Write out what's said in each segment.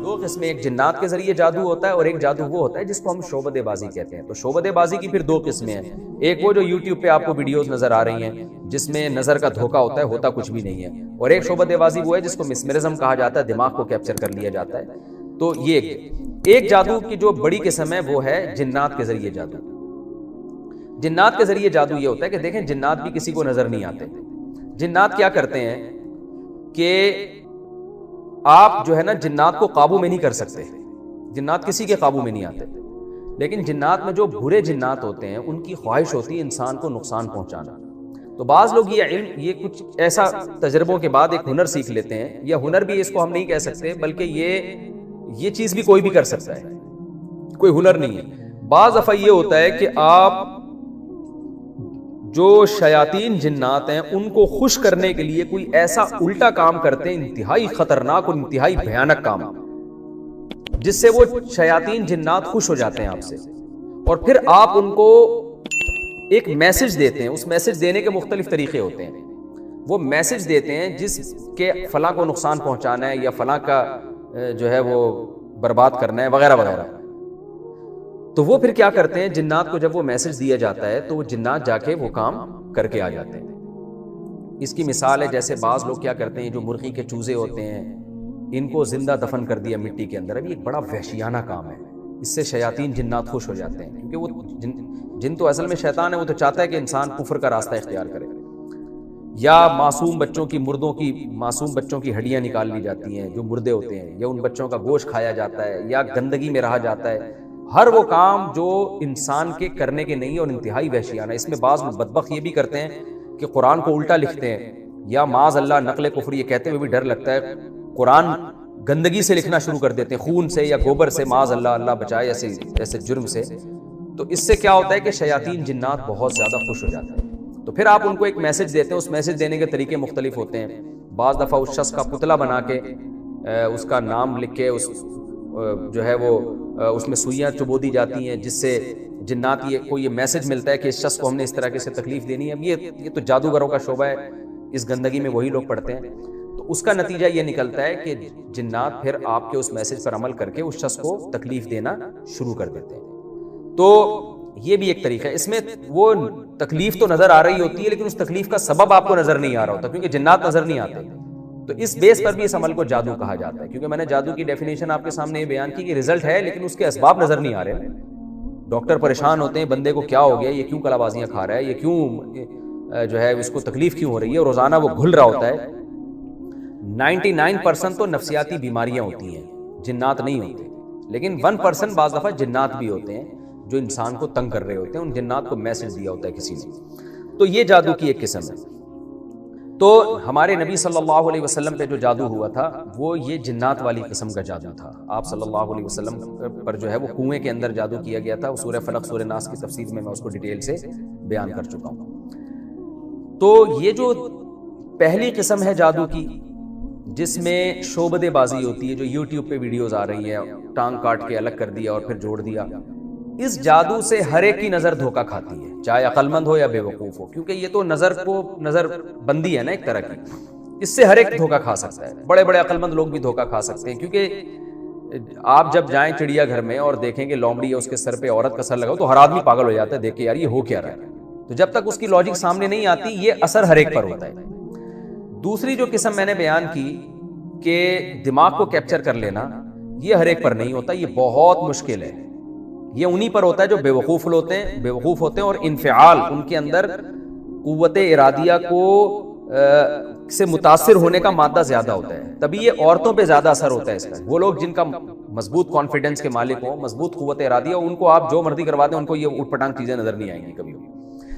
دو قسمیں، ایک جنات کے ذریعے جادو ہوتا ہے اور ایک جادو وہ ہوتا ہے جس کو ہم شعبدے بازی کہتے ہیں. تو شعبدے بازی کی پھر دو قسمیں ہیں. ایک وہ جو یوٹیوب پہ آپ کو ویڈیوز نظر آ رہی ہیں جس میں نظر کا دھوکہ ہوتا کچھ بھی نہیں ہے. اور ایک شعبدے بازی وہ ہے جس کو مسمرزم کہا جاتا ہے، دماغ کو کیپچر کر لیا جاتا ہے. تو یہ ایک جادو کی جو بڑی قسم ہے وہ ہے جنات کے ذریعے جادو. جنات کے ذریعے جادو یہ ہوتا ہے کہ دیکھیں جنات بھی کسی کو نظر نہیں آتے. جنات کیا کرتے ہیں کہ آپ جو ہے نا جنات کو قابو میں نہیں کر سکتے، جنات کسی کے قابو میں نہیں آتے. لیکن جنات میں جو برے جنات ہوتے ہیں ان کی خواہش ہوتی ہے انسان کو نقصان پہنچانا. تو بعض لوگ یہ علم، یہ کچھ ایسا تجربوں کے بعد ایک ہنر سیکھ لیتے ہیں، یا ہنر بھی اس کو ہم نہیں کہہ سکتے بلکہ یہ چیز بھی کوئی بھی کر سکتا ہے، کوئی ہنر نہیں ہے. بعض دفعہ یہ ہوتا ہے کہ آپ جو شیاطین جنات ہیں ان کو خوش کرنے کے لیے کوئی ایسا الٹا کام کرتے ہیں، انتہائی خطرناک اور انتہائی بھیانک کام، جس سے وہ شیاطین جنات خوش ہو جاتے ہیں آپ سے، اور پھر آپ ان کو ایک میسج دیتے ہیں. اس میسج دینے کے مختلف طریقے ہوتے ہیں. وہ میسج دیتے ہیں جس کے فلاں کو نقصان پہنچانا ہے یا فلاں کا جو ہے وہ برباد کرنا ہے وغیرہ وغیرہ. تو وہ پھر کیا کرتے ہیں، جنات کو جب وہ میسج دیا جاتا ہے تو وہ جنات جا کے وہ کام کر کے آ جاتے ہیں. اس کی مثال ہے جیسے بعض لوگ کیا کرتے ہیں، جو مرغی کے چوزے ہوتے ہیں ان کو زندہ دفن کر دیا مٹی کے اندر. ابھی ایک بڑا وحشیانہ کام ہے، اس سے شیاطین جنات خوش ہو جاتے ہیں، کیونکہ وہ جن تو اصل میں شیطان ہے، وہ تو چاہتا ہے کہ انسان کفر کا راستہ اختیار کرے. یا معصوم بچوں کی، مردوں کی، معصوم بچوں کی ہڈیاں نکال لی جاتی ہیں جو مردے ہوتے ہیں، یا ان بچوں کا گوشت کھایا جاتا ہے، یا گندگی میں رہا جاتا ہے. ہر وہ کام جو انسان کے کرنے کے نہیں اور انتہائی وحشیانہ. اس میں بعض بدبخت یہ بھی کرتے ہیں کہ قرآن کو الٹا لکھتے ہیں، یا معاذ اللہ نقل کفر، یہ کہتے ہوئے بھی ڈر لگتا ہے قرآن گندگی سے لکھنا شروع کر دیتے ہیں، خون سے یا گوبر سے، معاذ اللہ، اللہ بچائے ایسے جرم سے. تو اس سے کیا ہوتا ہے کہ شیاطین جنات بہت زیادہ خوش ہو جاتے ہیں. تو پھر آپ ان کو ایک میسج دیتے ہیں. اس میسج دینے کے طریقے مختلف ہوتے ہیں. بعض دفعہ اس شخص کا پتلا بنا کے اس کا نام لکھ کے جو ہے وہ اس میں سوئیاں چبو دی جاتی ہیں، جس سے جنات کو یہ میسج ملتا ہے کہ اس شخص کو ہم نے اس طرح سے تکلیف دینی ہے. اب یہ تو جادوگروں کا شعبہ ہے، اس گندگی میں وہی لوگ پڑھتے ہیں. تو اس کا نتیجہ یہ نکلتا ہے کہ جنات پھر آپ کے اس میسج پر عمل کر کے اس شخص کو تکلیف دینا شروع کر دیتے ہیں. تو یہ بھی ایک طریقہ ہے. اس میں وہ تکلیف تو نظر آ رہی ہوتی ہے لیکن اس تکلیف کا سبب آپ کو نظر نہیں آ رہا ہوتا، کیونکہ جنات نظر نہیں آتے. تو اس بیس پر بھی اس عمل کو جادو کہا جاتا ہے، کیونکہ میں نے جادو کی ڈیفینیشن آپ کے سامنے یہ بیان کی کہ رزلٹ ہے لیکن اس کے اسباب نظر نہیں آ رہے. ڈاکٹر پریشان ہوتے ہیں بندے کو کیا ہو گیا، یہ کیوں کلا بازیاں کھا رہا ہے، یہ کیوں جو ہے اس کو تکلیف کیوں ہو رہی ہے، اور روزانہ وہ گھل رہا ہوتا ہے. 99% تو نفسیاتی بیماریاں ہوتی ہیں، جنات نہیں ہوتے. لیکن 1% بعض دفعہ جنات بھی ہوتے ہیں جو انسان کو تنگ کر رہے ہوتے ہیں، ان جنات کو میسج دیا ہوتا ہے کسی نے. تو یہ جادو کی ایک قسم ہے. تو ہمارے نبی صلی اللہ علیہ وسلم پہ جو جادو ہوا تھا وہ یہ جنات والی قسم کا جادو تھا. آپ صلی اللہ علیہ وسلم پر جو ہے وہ کنویں کے اندر جادو کیا گیا تھا. سورہ فلق سورہ ناس کی تفسیر میں اس کو ڈیٹیل سے بیان کر چکا ہوں. تو یہ جو پہلی قسم ہے جادو کی، جس میں شعبدے بازی ہوتی ہے، جو یوٹیوب پہ ویڈیوز آ رہی ہیں، ٹانگ کاٹ کے الگ کر دیا اور پھر جوڑ دیا، اس جادو سے ہر ایک کی نظر دھوکہ کھاتی ہے، چاہے عقل مند ہو یا بے وقوف ہو، کیونکہ یہ تو نظر بندی ہے نا ایک طرح کی. اس سے ہر ایک دھوکہ کھا سکتا ہے. بڑے بڑے عقل مند لوگ بھی دھوکہ کھا سکتے ہیں، کیونکہ آپ جب جائیں چڑیا گھر میں اور دیکھیں کہ لومڑی ہے اس کے سر پہ عورت کا سر لگا تو ہر آدمی پاگل ہو جاتا ہے دیکھ کے، یار یہ ہو کیا رہا ہے. تو جب تک اس کی لاجک سامنے نہیں آتی یہ اثر ہر ایک پر ہوتا ہے. دوسری جو قسم میں نے بیان کی کہ دماغ کو کیپچر کر لینا، یہ ہر ایک پر نہیں ہوتا، یہ بہت مشکل ہے. یہ انہی پر ہوتا ہے جو بے وقوف ہوتے ہیں اور انفعال، ان کے اندر قوت ارادیہ کو سے متاثر ہونے کا مادہ زیادہ ہوتا ہے. تبھی یہ عورتوں پہ زیادہ اثر ہوتا ہے اس کا. وہ لوگ جن کا مضبوط کانفیڈنس کے مالک ہوں، مضبوط قوت ارادیہ ہو، ان کو آپ جو مرضی کروا دیں ان کو یہ اٹھ پٹانگ چیزیں نظر نہیں آئیں گی کبھی.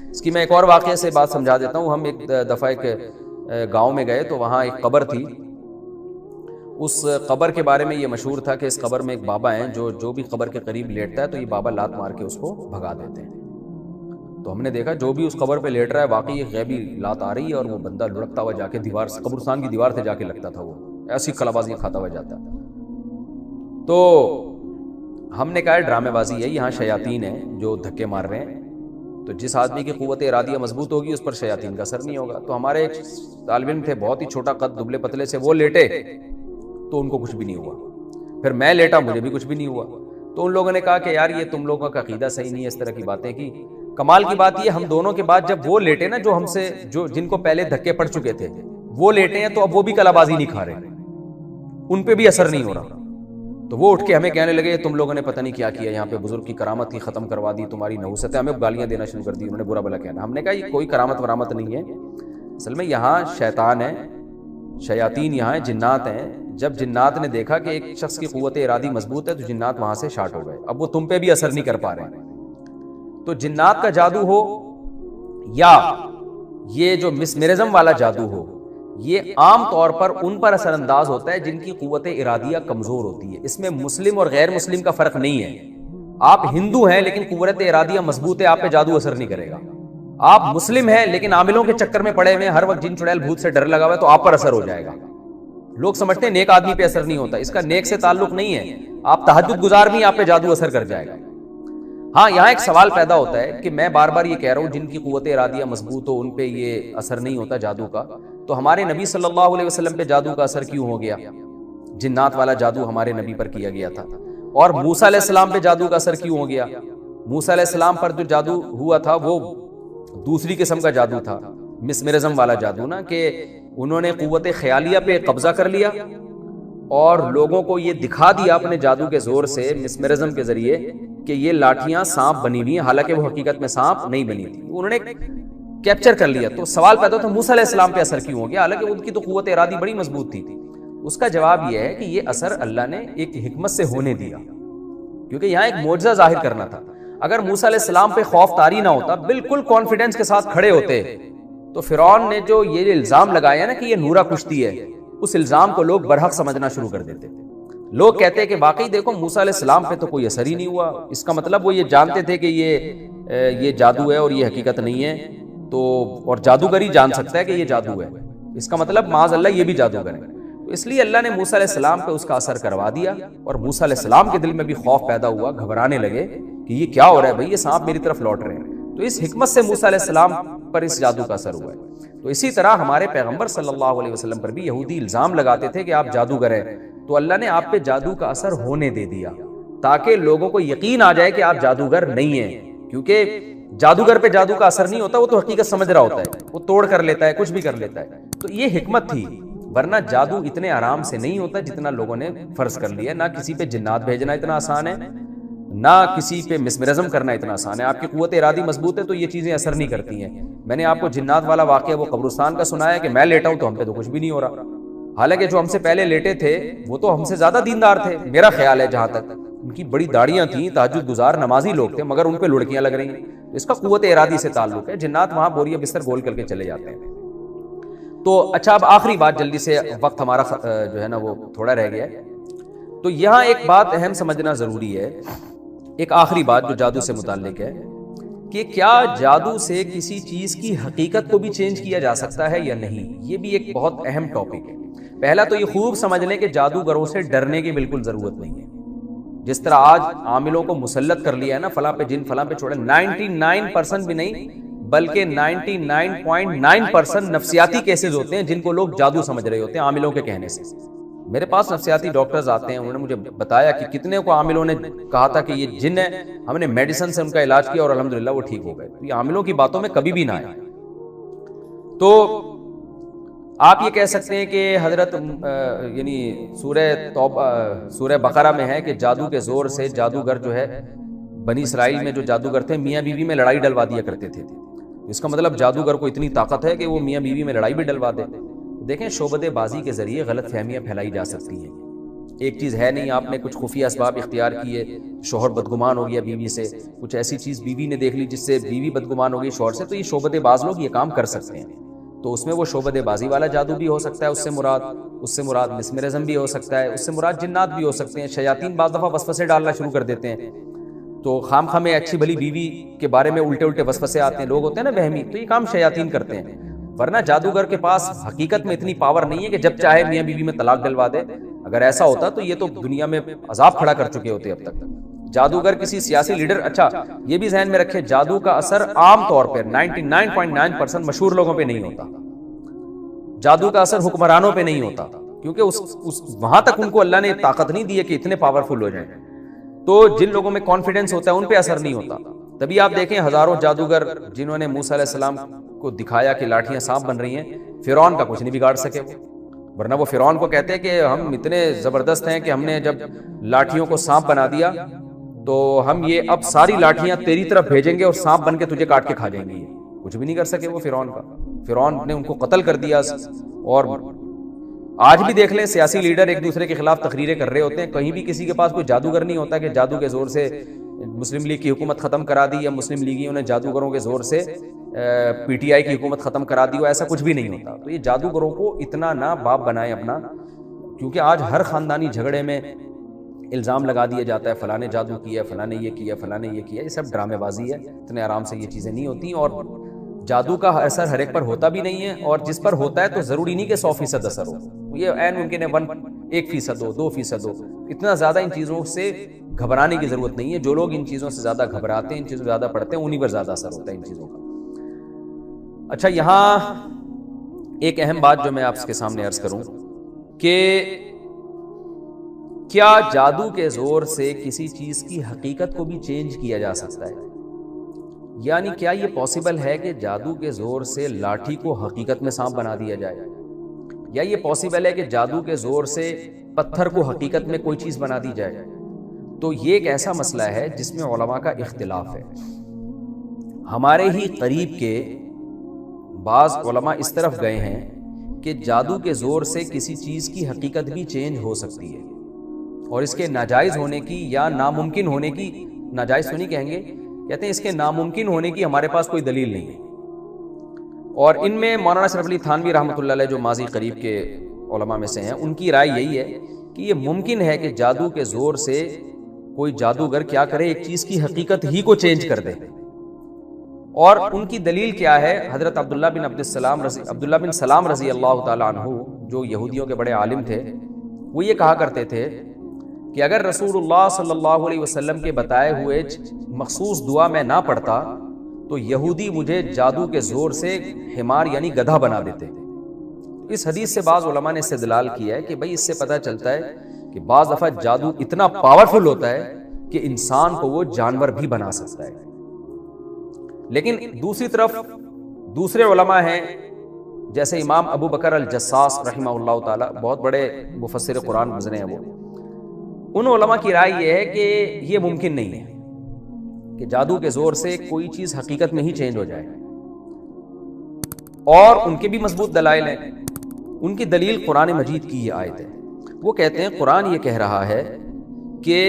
اس کی میں ایک اور واقعے سے بات سمجھا دیتا ہوں. ہم ایک دفعہ ایک گاؤں میں گئے تو وہاں ایک قبر تھی. اس قبر کے بارے میں یہ مشہور تھا کہ اس قبر میں ایک بابا ہیں جو بھی قبر کے قریب لیٹتا ہے تو یہ بابا لات مار کے اس کو بھگا دیتے ہیں. تو ہم نے دیکھا جو بھی اس قبر پہ لیٹ رہا ہے واقعی ایک غیبی لات آ رہی ہے، اور وہ بندہ لڑکتا ہوا جا کے دیوار، قبرستان کی دیوار سے جا کے لگتا تھا، وہ ایسی کلابازیاں کھاتا ہوا جاتا. تو ہم نے کہا ڈرامے بازی ہے، یہاں شیاطین ہیں جو دھکے مار رہے ہیں. تو جس آدمی کی قوت ارادیہ مضبوط ہوگی اس پر شیاطین کا اثر نہیں ہوگا. تو ہمارے ایک طالب علم تھے، بہت ہی چھوٹا قد، دبلے پتلے سے، وہ لیٹے تو ان کو کچھ بھی نہیں ہوا. پھر میں لیٹا, مجھے بھی کچھ بھی نہیں ہوا. تو ان لوگوں نے کہا کہ یار یہ تم لوگوں کا عقیدہ صحیح نہیں ہے, اس طرح کی باتیں کی. کمال کی بات یہ, ہم دونوں کے بعد جب وہ لیٹے نا جو ہم سے جن کو پہلے دھکے پڑ چکے تھے, وہ لیٹے ہیں, تو اب وہ بھی کلا بازی نہیں کھا رہے, ان پہ بھی اثر نہیں ہو رہا. تو وہ اٹھ کے ہمیں کہنے لگے تم لوگوں نے پتہ نہیں کیا کیا, یہاں پہ بزرگ کی کرامت کی ختم کروا دی, تمہاری نحوست ہے. ہمیں گالیاں دینا شروع کر دی, انہوں نے برا بلا کہنا. ہم نے کہا یہ کوئی کرامت ورامت نہیں ہے, اصل میں یہاں شیطان ہے, شیاطین یہاں ہیں, جنات ہیں. جب جنات نے دیکھا کہ ایک شخص کی قوت ارادی مضبوط ہے تو جنات وہاں سے شارٹ ہو گئے. اب وہ تم پہ بھی اثر نہیں کر پا رہے ہیں. تو جنات کا جادو ہو یا یہ جو مسمرزم والا جادو ہو, یہ عام طور پر ان پر اثر انداز ہوتا ہے جن کی قوت ارادیہ کمزور ہوتی ہے. اس میں مسلم اور غیر مسلم کا فرق نہیں ہے. آپ ہندو ہیں لیکن قوت ارادیہ مضبوط ہے, آپ پہ جادو اثر نہیں کرے گا. آپ مسلم ہیں لیکن عاملوں کے چکر میں پڑے ہوئے, ہر وقت جن چڑیل بھوت سے ڈر لگا ہوا ہے, تو آپ پر اثر ہو جائے گا. لوگ سمجھتے ہیں نیک آدمی پہ اثر نہیں ہوتا, اس کا نیک سے تعلق نہیں ہے. آپ تہجد گزار بھی, آپ پہ جادو اثر کر جائے گا. ہاں یہاں ایک سوال پیدا ہوتا ہے کہ میں بار بار یہ کہہ رہا ہوں جن کی قوت ارادیہ مضبوط ہو ان پہ یہ اثر نہیں ہوتا جادو کا, تو ہمارے نبی صلی اللہ علیہ وسلم پہ جادو کا اثر کیوں ہو گیا؟ جنات والا جادو ہمارے نبی پر کیا گیا تھا. اور موسیٰ علیہ السلام پہ جادو کا اثر کیوں ہو گیا؟ موسیٰ علیہ السلام پر جو جادو ہوا تھا وہ دوسری قسم کا جادو تھا, مسمرزم والا جادو نا, کہ انہوں نے قوت خیالیہ پہ قبضہ کر لیا اور لوگوں کو یہ دکھا دیا اپنے جادو کے زور سے, مسمرزم کے ذریعے, کہ یہ لاٹھیاں سانپ بنی ہوئی ہیں, حالانکہ وہ حقیقت میں سانپ نہیں بنی تھی. انہوں نے کیپچر کر لیا. تو سوال پیدا ہوتا ہے موسیٰ علیہ السلام پہ اثر کیوں ہو گیا, حالانکہ ان کی تو قوت ارادی بڑی مضبوط تھی. اس کا جواب یہ ہے کہ یہ اثر اللہ نے ایک حکمت سے ہونے دیا, کیونکہ یہاں ایک معجزہ ظاہر کرنا تھا. اگر موسیٰ علیہ السلام پہ خوف طاری نہ ہوتا, بالکل کانفیڈنس کے ساتھ کھڑے ہوتے, تو فرعون نے جو یہ الزام لگایا نا کہ یہ نورا کشتی ہے, اس الزام کو لوگ برحق سمجھنا شروع کر دیتے. لوگ کہتے ہیں کہ واقعی دیکھو موسیٰ علیہ السلام پہ تو کوئی اثر ہی نہیں ہوا, اس کا مطلب وہ یہ جانتے تھے کہ یہ جادو ہے اور یہ حقیقت نہیں ہے. تو اور جادوگر ہی جان سکتا ہے کہ یہ جادو ہے, اس کا مطلب معاذ اللہ یہ بھی جادوگر ہے. تو اس لیے اللہ نے موسیٰ علیہ السلام پہ اس کا اثر کروا دیا, اور موسیٰ علیہ السلام کے دل میں بھی خوف پیدا ہوا, گھبرانے لگے کہ یہ کیا ہو رہا ہے بھائی, یہ سانپ میری طرف لوٹ رہے ہیں. تو اس حکمت سے موسیٰ علیہ السلام پر اس جادو کا اثر ہوا ہے. تو اسی طرح ہمارے پیغمبر صلی اللہ علیہ وسلم پر بھی یہودی الزام لگاتے تھے کہ آپ جادوگر ہیں, تو اللہ نے آپ پہ جادو کا اثر ہونے دے دیا تاکہ لوگوں کو یقین آ جائے کہ آپ جادوگر نہیں ہیں. کیونکہ جادوگر پہ جادو کا اثر نہیں ہوتا, وہ تو حقیقت سمجھ رہا ہوتا ہے, وہ توڑ کر لیتا ہے, کچھ بھی کر لیتا ہے. تو یہ حکمت تھی, ورنہ جادو اتنے آرام سے نہیں ہوتا جتنا لوگوں نے فرض کر لیا. نہ کسی پہ جنات بھیجنا اتنا آسان ہے, نہ کسی پہ مسمرزم کرنا اتنا آسان ہے. آپ کی قوت ارادی مضبوط ہے تو یہ چیزیں اثر نہیں کرتی ہیں. میں نے آپ کو جنات والا واقعہ وہ قبرستان کا سنایا کہ میں لیٹا ہوں تو ہم پہ تو کچھ بھی نہیں ہو رہا, حالانکہ جو ہم سے پہلے لیٹے تھے وہ تو ہم سے زیادہ دیندار تھے. میرا خیال ہے جہاں تک, ان کی بڑی داڑیاں تھیں, تہجد گزار نمازی لوگ تھے, مگر ان پہ لڑکیاں لگ رہی ہیں. اس کا قوت ارادی سے تعلق ہے. جنات وہاں بوریا بستر گول کر کے چلے جاتے ہیں. تو اچھا, اب آخری بات جلدی سے, وقت ہمارا جو ہے نا وہ تھوڑا رہ گیا ہے. تو یہاں ایک بات اہم سمجھنا ضروری ہے, ایک آخری بات جو جادو سے متعلق ہے, کہ کیا جادو سے کسی چیز کی حقیقت کو بھی چینج کیا جا سکتا ہے یا نہیں. یہ بھی ایک بہت اہم ٹاپک ہے. پہلا تو یہ خوب سمجھ لیں کہ جادوگروں سے ڈرنے کی بالکل ضرورت نہیں ہے. جس طرح آج عاملوں کو مسلط کر لیا ہے نا, فلاں پہ جن, فلاں پہ چھوڑے, 99% بھی نہیں بلکہ 99.9% نفسیاتی کیسز ہوتے ہیں جن کو لوگ جادو سمجھ رہے ہوتے ہیں عاملوں کے کہنے سے. میرے پاس نفسیاتی ڈاکٹرز آتے ہیں, انہوں نے مجھے بتایا کہ کتنے کو عاملوں نے کہا تھا کہ یہ جن ہے, ہم نے میڈیسن سے ان کا علاج کیا اور الحمدللہ وہ ٹھیک ہو گئے. تو یہ عاملوں کی باتوں میں کبھی بھی نہ آئے. تو آپ یہ کہہ سکتے ہیں کہ حضرت یعنی سورہ بقرہ میں ہے کہ جادو کے زور سے جادوگر جو ہے, بنی اسرائیل میں جو جادوگر تھے میاں بیوی میں لڑائی ڈلوا دیا کرتے تھے. اس کا مطلب جادوگر کو اتنی طاقت ہے کہ وہ میاں بیوی میں لڑائی بھی ڈلوا دے. دیکھیں, شعبدے بازی کے ذریعے غلط فہمیاں پھیلائی جا سکتی ہیں. ایک چیز ہے نہیں, آپ نے کچھ خفیہ اسباب اختیار کیے, شوہر بدگمان ہو گیا بیوی سے, کچھ ایسی چیز بیوی نے دیکھ لی جس سے بیوی بدگمان ہو گئی شوہر سے, تو یہ شعبدے باز لوگ یہ کام کر سکتے ہیں. تو اس میں وہ شعبدے بازی والا جادو بھی ہو سکتا ہے, اس سے مراد مسمرزم بھی ہو سکتا ہے, اس سے مراد جنات بھی ہو سکتے ہیں. شیاطین بعض دفعہ وسوسے ڈالنا شروع کر دیتے ہیں, تو خام خواہ میں اچھی بھلی بیوی کے بارے میں الٹے وسوسے آتے ہیں. لوگ ہوتے ہیں نا وہمی, تو یہ کام شیاطین کرتے ہیں. ورنہ جادوگر کے پاس حقیقت میں اتنی پاور نہیں ہے کہ جب چاہے میاں بیوی میں طلاق ڈلوا دے. اگر ایسا ہوتا تو یہ تو دنیا میں عذاب کھڑا کر چکے ہوتے اب تک. جادوگر کسی سیاسی لیڈر, اچھا یہ بھی ذہن میں رکھے, جادو کا اثر عام طور پر 99.9% مشہور لوگوں پہ نہیں ہوتا. جادو کا اثر حکمرانوں پہ نہیں ہوتا. کیونکہ وہاں تک ان کو اللہ نے طاقت نہیں دی ہے کہ اتنے پاورفل ہو جائیں. تو جن لوگوں میں کانفیڈنس ہوتا ہے ان پہ اثر نہیں ہوتا. تبھی آپ دیکھیں ہزاروں جادوگر جنہوں نے موسیٰ علیہ السلام کو دکھایا کہ لاٹھیاں سانپ بن رہی ہیں، فرعون کا کچھ نہیں بگاڑ سکے وہ. ورنہ وہ فرعون کو کہتے ہیں کہ ہم اتنے زبردست ہیں کہ ہم نے جب لاٹھیوں کو سانپ بنا دیا تو ہم یہ اب ساری لاٹھیاں تیری طرف بھیجیں گے اور سانپ بن کے تجھے کاٹ کے کھا جائیں گے. کچھ بھی نہیں کر سکے وہ فرعون کا. فرعون نے ان کو قتل کر دیا. اور آج بھی دیکھ لیں سیاسی لیڈر ایک دوسرے کے خلاف تقریریں کر رہے ہوتے ہیں، کہیں بھی کسی کے پاس کوئی جادوگر نہیں ہوتا کہ جادو کے زور سے مسلم لیگ کی حکومت ختم کرا دی یا مسلم لیگیوں نے جادوگروں کے زور سے پی ٹی آئی کی حکومت ختم کرا دی ہو. ایسا کچھ بھی نہیں ہوتا. تو یہ جادوگروں کو اتنا نہ باپ بنائیں اپنا، کیونکہ آج ہر خاندانی جھگڑے میں الزام لگا دیا جاتا ہے فلاں نے جادو کیا، فلاں نے یہ کیا، فلاں نے یہ کیا. یہ سب ڈرامے بازی ہے. اتنے آرام سے یہ چیزیں نہیں ہوتی، اور جادو کا اثر ہر ایک پر ہوتا بھی نہیں ہے، اور جس پر ہوتا ہے تو ضروری نہیں کہ 100% اثر ہو. یہ عین ممکن ہے 1% ہو، 2% ہو. اتنا زیادہ ان چیزوں سے گھبرانے کی ضرورت نہیں ہے. جو لوگ ان چیزوں سے زیادہ گھبراتے ہیں، ان چیزوں سے زیادہ پڑھتے ہیں، انہی پر زیادہ اثر ہوتا ہے ان چیزوں کا. اچھا، یہاں ایک اہم بات جو میں آپ کے سامنے عرض کروں کہ کیا جادو کے زور سے کسی چیز کی حقیقت کو بھی چینج کیا جا سکتا ہے؟ یعنی کیا یہ پاسبل ہے کہ جادو کے زور سے لاٹھی کو حقیقت میں سانپ بنا دیا جائے؟ یا یہ پاسبل ہے کہ جادو کے زور سے پتھر کو حقیقت میں کوئی چیز بنا دی جائے؟ تو یہ ایک ایسا مسئلہ ہے جس میں علماء کا اختلاف ہے. ہمارے ہی قریب کے بعض علماء اس طرف گئے ہیں کہ جادو کے زور سے کسی چیز کی حقیقت بھی چینج ہو سکتی ہے، اور اس کے ناجائز ہونے کی یا ناممکن ہونے کی، ناجائز تو نہیں کہیں گے، کہتے ہیں اس کے ناممکن ہونے کی ہمارے پاس کوئی دلیل نہیں ہے. اور ان میں مولانا اشرف علی تھانوی رحمۃ اللہ علیہ جو ماضی قریب کے علماء میں سے ہیں، ان کی رائے یہی ہے کہ یہ ممکن ہے کہ جادو کے زور سے کوئی جادوگر کیا کرے، ایک چیز کی حقیقت ہی کو چینج کر دے. اور ان کی دلیل کیا ہے؟ حضرت عبداللہ بن سلام رضی اللہ تعالی عنہ جو یہودیوں کے بڑے عالم تھے، وہ یہ کہا کرتے تھے کہ اگر رسول اللہ صلی اللہ علیہ وسلم کے بتائے ہوئے مخصوص دعا میں نہ پڑھتا تو یہودی مجھے جادو کے زور سے حمار یعنی گدھا بنا دیتے. اس حدیث سے بعض علماء نے استدلال کیا ہے کہ بھئی اس سے پتہ چلتا ہے کہ بعض دفعہ جادو اتنا پاورفل ہوتا ہے کہ انسان کو وہ جانور بھی بنا سکتا ہے. لیکن دوسری طرف دوسرے علماء ہیں جیسے امام ابو بکر الجساس رحمہ اللہ تعالی، بہت بڑے مفسر قرآن گزرے ہیں وہ. ان علماء کی رائے یہ ہے کہ یہ ممکن نہیں ہے کہ جادو کے زور سے کوئی چیز حقیقت میں ہی چینج ہو جائے. اور ان کے بھی مضبوط دلائل ہیں. ان کی دلیل قرآن مجید کی یہ آیت ہے. وہ کہتے ہیں قرآن یہ کہہ رہا ہے کہ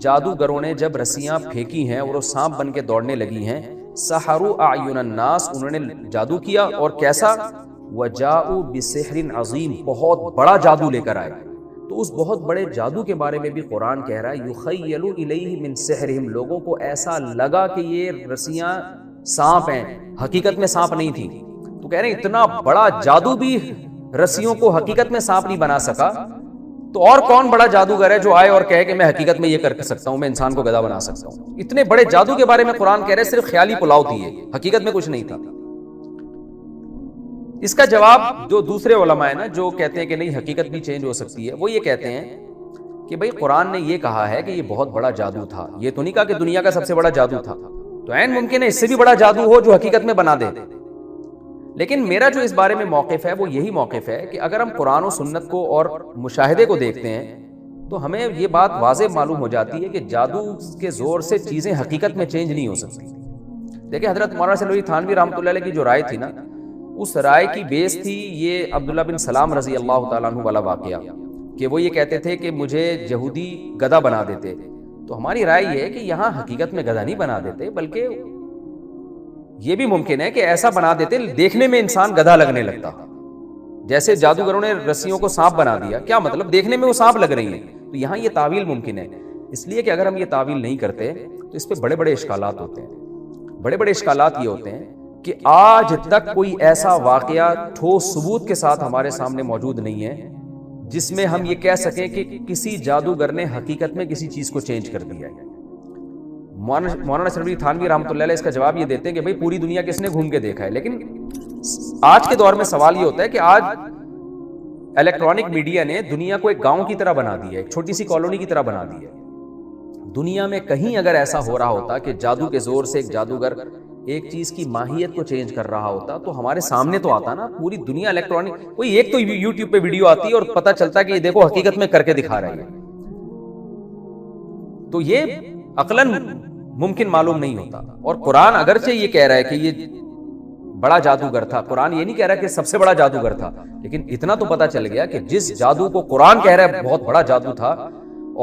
جادوگروں نے جب رسیاں پھینکی ہیں اور وہ سانپ بن کے دوڑنے لگی ہیں، سحروا اعین الناس، انہوں نے جادو کیا، اور کیسا؟ وجاؤوا بسحر عظیم، بہت بڑا جادو لے کر آئے. تو اس بہت بڑے جادو کے بارے میں بھی قرآن کہہ رہا ہے یخیل الیہ من سحرہم، لوگوں کو ایسا لگا کہ یہ رسیاں سانپ ہیں، حقیقت میں سانپ نہیں تھی. تو کہہ رہے ہیں اتنا بڑا جادو بھی رسیوں کو حقیقت میں سانپ نہیں بنا سکا، تو اور کون بڑا جادوگر ہے جو آئے اور کہے کہ میں حقیقت میں یہ کر سکتا ہوں، میں انسان کو گدھا بنا سکتا ہوں. اتنے بڑے جادو کے بارے میں قرآن کہہ رہے صرف خیالی پلاؤ تھی، یہ حقیقت میں کچھ نہیں تھا. اس کا جواب جو دوسرے علماء ہیں نا جو کہتے ہیں کہ نہیں حقیقت بھی چینج ہو سکتی ہے، وہ یہ کہتے ہیں کہ بھئی قرآن نے یہ کہا ہے کہ یہ بہت بڑا جادو تھا، یہ تو نہیں کہا کہ دنیا کا سب سے بڑا جادو تھا. تو عین ممکن ہے اس سے بھی بڑا جادو ہو جو حقیقت میں بنا دے. لیکن میرا جو اس بارے میں موقف ہے وہ یہی موقف ہے کہ اگر ہم قرآن و سنت کو اور مشاہدے کو دیکھتے ہیں تو ہمیں یہ بات واضح معلوم ہو جاتی ہے کہ جادو کے زور سے چیزیں حقیقت میں چینج نہیں ہو سکتی. دیکھیں حضرت مولانا اشرف علی تھانوی رحمۃ اللہ علیہ کی جو رائے تھی نا، اس رائے کی بیس تھی یہ عبداللہ بن سلام رضی اللہ تعالیٰ عنہ والا واقعہ کہ وہ یہ کہتے تھے کہ مجھے یہودی گدھا بنا دیتے. تو ہماری رائے یہ ہے کہ یہاں حقیقت میں گدھا نہیں بنا دیتے، بلکہ یہ بھی ممکن ہے کہ ایسا بنا دیتے دیکھنے میں انسان گدھا لگنے لگتا. جیسے جادوگروں نے رسیوں کو سانپ بنا دیا، کیا مطلب دیکھنے میں وہ سانپ لگ رہی ہیں. تو یہاں یہ تعویل ممکن ہے، اس لیے کہ اگر ہم یہ تعویل نہیں کرتے تو اس پہ بڑے بڑے اشکالات ہوتے ہیں. بڑے بڑے اشکالات یہ ہوتے ہیں کہ آج تک کوئی ایسا واقعہ ٹھوس ثبوت کے ساتھ ہمارے سامنے موجود نہیں ہے جس میں ہم یہ کہہ سکیں کہ کسی جادوگر نے حقیقت میں کسی چیز کو چینج کر دیا ہے. مولانا اشرف علی تھانوی رحمۃ اللہ علیہ اس کا جواب یہ دیتے ہیں کہ بھئی پوری دنیا کس نے گھوم کے دیکھا ہے. لیکن آج کے دور میں سوال یہ ہوتا ہے کہ آج الیکٹرانک میڈیا نے دنیا کو ایک گاؤں کی طرح بنا دیا ہے, ایک چھوٹی سی کالونی کی طرح بنا دی ہے. دنیا میں کہیں اگر ایسا ہو رہا ہوتا کہ جادو کے زور سے ایک جادوگر ایک چیز کی ماہیت کو چینج کر رہا ہوتا تو ہمارے سامنے تو آتا نا. پوری دنیا الیکٹرانک, کوئی ایک تو یوٹیوب پہ ویڈیو آتی ہے اور پتہ چلتا ہے کہ یہ دیکھو حقیقت میں کر کے دکھا رہا ہے. تو یہ عقلاً ممکن معلوم نہیں ہوتا. اور قرآن اگرچہ یہ کہہ رہا ہے کہ یہ بڑا جادوگر تھا, قرآن یہ نہیں کہہ رہا کہ سب سے بڑا جادوگر تھا, لیکن اتنا تو پتا چل گیا کہ جس جادو کو قرآن کہہ رہا ہے بہت بڑا جادو تھا,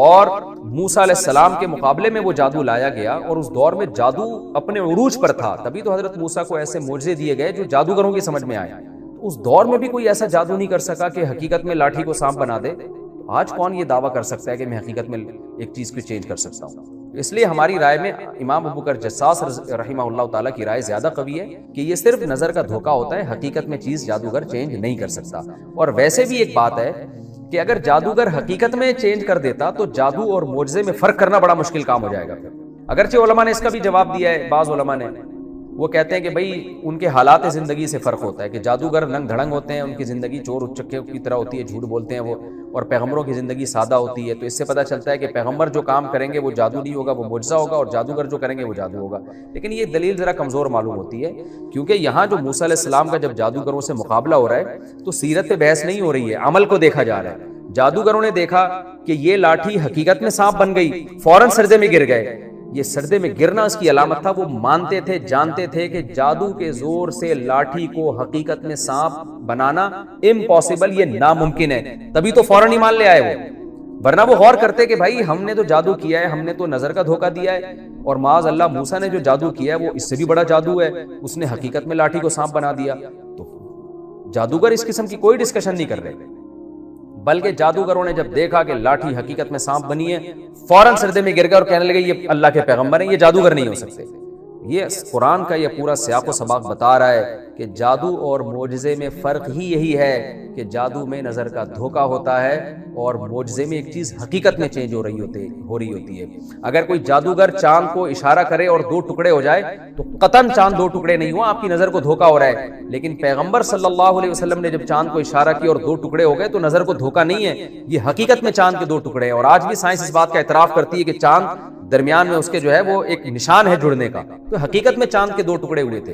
اور موسیٰ علیہ السلام کے مقابلے میں وہ جادو لایا گیا, اور اس دور میں جادو اپنے عروج پر تھا. تبھی تو حضرت موسیٰ کو ایسے معجزے دیے گئے جو جادوگروں کی سمجھ میں آئے. اس دور میں بھی کوئی ایسا جادو نہیں کر سکا کہ حقیقت میں لاٹھی کو سانپ بنا دے. آج کون یہ دعویٰ کر سکتا ہے کہ میں حقیقت میں ایک چیز کو چینج کر سکتا ہوں؟ اس لیے ہماری رائے میں امام ابو بکر جساس رحمہ اللہ تعالیٰ کی رائے زیادہ قوی ہے کہ یہ صرف نظر کا دھوکہ ہوتا ہے, حقیقت میں چیز جادوگر چینج نہیں کر سکتا. اور ویسے بھی ایک بات ہے کہ اگر جادوگر حقیقت میں چینج کر دیتا تو جادو اور معجزے میں فرق کرنا بڑا مشکل کام ہو جائے گا. اگرچہ علماء نے اس کا بھی جواب دیا ہے, بعض علماء نے وہ کہتے ہیں کہ بھئی ان کے حالات زندگی سے فرق ہوتا ہے, کہ جادوگر ننگ دھڑنگ ہوتے ہیں, ان کی زندگی چور اچکے کی طرح ہوتی ہے, جھوٹ بولتے ہیں وہ, اور پیغمبروں کی زندگی سادہ ہوتی ہے. تو اس سے پتہ چلتا ہے کہ پیغمبر جو کام کریں گے وہ جادو نہیں ہوگا, وہ معجزہ ہوگا, اور جادوگر جو کریں گے وہ جادو ہوگا. لیکن یہ دلیل ذرا کمزور معلوم ہوتی ہے, کیونکہ یہاں جو موسیٰ علیہ السلام کا جب جادوگروں سے مقابلہ ہو رہا ہے تو سیرت پہ بحث نہیں ہو رہی ہے, عمل کو دیکھا جا رہا ہے. جادوگروں نے دیکھا کہ یہ لاٹھی حقیقت میں سانپ بن گئی, فوراً سجدے میں گر گئے. یہ سجدے میں گرنا اس کی علامت تھا. وہ مانتے تھے, جانتے تھے کہ جادو کے زور سے لاٹھی کو حقیقت میں سانپ بنانا امپاسبل, یہ ناممکن ہے. تبھی تو فوراً ہی مان لے آئے وہ, ورنہ وہ غور کرتے کہ بھائی ہم نے تو جادو کیا ہے, ہم نے تو نظر کا دھوکہ دیا ہے, اور معاذ اللہ موسیٰ نے جو جادو کیا ہے وہ اس سے بھی بڑا جادو ہے, اس نے حقیقت میں لاٹھی کو سانپ بنا دیا. تو جادوگر اس قسم کی کوئی ڈسکشن نہیں کر رہے, بلکہ جادوگروں نے جب دیکھا کہ لاٹھی حقیقت میں سانپ بنی ہے فوراً سجدے میں گر گئے اور کہنے لگے یہ اللہ کے پیغمبر ہیں, یہ جادوگر نہیں ہو سکتے. یہ قرآن کا یہ پورا سیاق و سباق بتا رہا ہے کہ جادو اور معجزے میں فرق ہی یہی ہے کہ جادو میں نظر کا دھوکہ ہوتا ہے اور معجزے میں ایک چیز حقیقت میں چینج ہو رہی ہوتی ہے. اگر کوئی جادوگر چاند کو اشارہ کرے اور 2 ٹکڑے ہو جائے تو قطعاً چاند 2 ٹکڑے نہیں ہوا, آپ کی نظر کو دھوکہ ہو رہا ہے. لیکن پیغمبر صلی اللہ علیہ وسلم نے جب چاند کو اشارہ کیا اور 2 ٹکڑے ہو گئے تو نظر کو دھوکہ نہیں ہے, یہ حقیقت میں چاند کے 2 ٹکڑے ہیں. اور آج بھی سائنس اس بات کا اعتراف کرتی ہے کہ چاند درمیان میں اس کے جو ہے وہ ایک نشان ہے جڑنے کا, تو حقیقت میں چاند کے 2 ٹکڑے ہوئے تھے.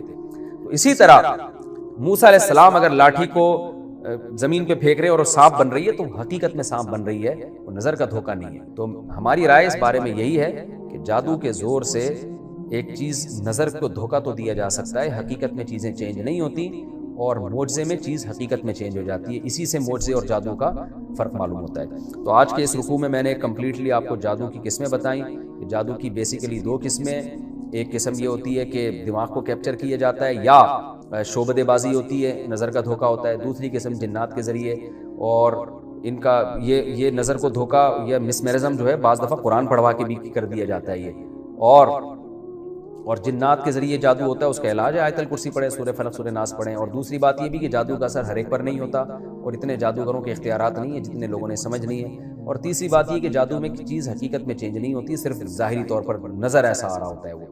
تو اسی طرح موسیٰ علیہ السلام اگر لاٹھی کو زمین پہ پھینک رہے اور سانپ بن رہی ہے تو حقیقت میں سانپ بن رہی ہے, وہ نظر کا دھوکہ نہیں ہے. تو ہماری رائے اس بارے میں یہی ہے کہ جادو کے زور سے ایک چیز نظر کو دھوکہ تو دیا جا سکتا ہے, حقیقت میں چیزیں چینج نہیں ہوتی, اور معجزے میں چیز حقیقت میں چینج ہو جاتی ہے. اسی سے معجزے اور جادو کا فرق معلوم ہوتا ہے. تو آج کے اس رکوع میں میں نے کمپلیٹلی آپ کو جادو کی قسمیں بتائیں. جادو کی بیسیکلی 2 قسمیں, ایک قسم یہ ہوتی ہے کہ دماغ کو کیپچر کیا جاتا ہے یا شعبدے بازی ہوتی ہے, نظر کا دھوکہ ہوتا ہے. دوسری قسم جنات کے ذریعے, اور ان کا یہ نظر کو دھوکہ یا مسمرزم جو ہے بعض دفعہ قرآن پڑھوا کے بھی کر دیا جاتا ہے یہ. اور جنات کے ذریعے جادو ہوتا ہے, اس کا علاج ہے آیت الکرسی پڑھیں, سورہ فلق, سورہ ناس پڑھیں. اور دوسری بات یہ بھی کہ جادو کا اثر ہر ایک پر نہیں ہوتا, اور اتنے جادوگروں کے اختیارات نہیں ہیں جتنے لوگوں نے سمجھ نہیں ہے. اور تیسری بات یہ کہ جادو میں چیز حقیقت میں چینج نہیں ہوتی, صرف ظاہری طور پر نظر ایسا آ رہا ہوتا ہے وہ.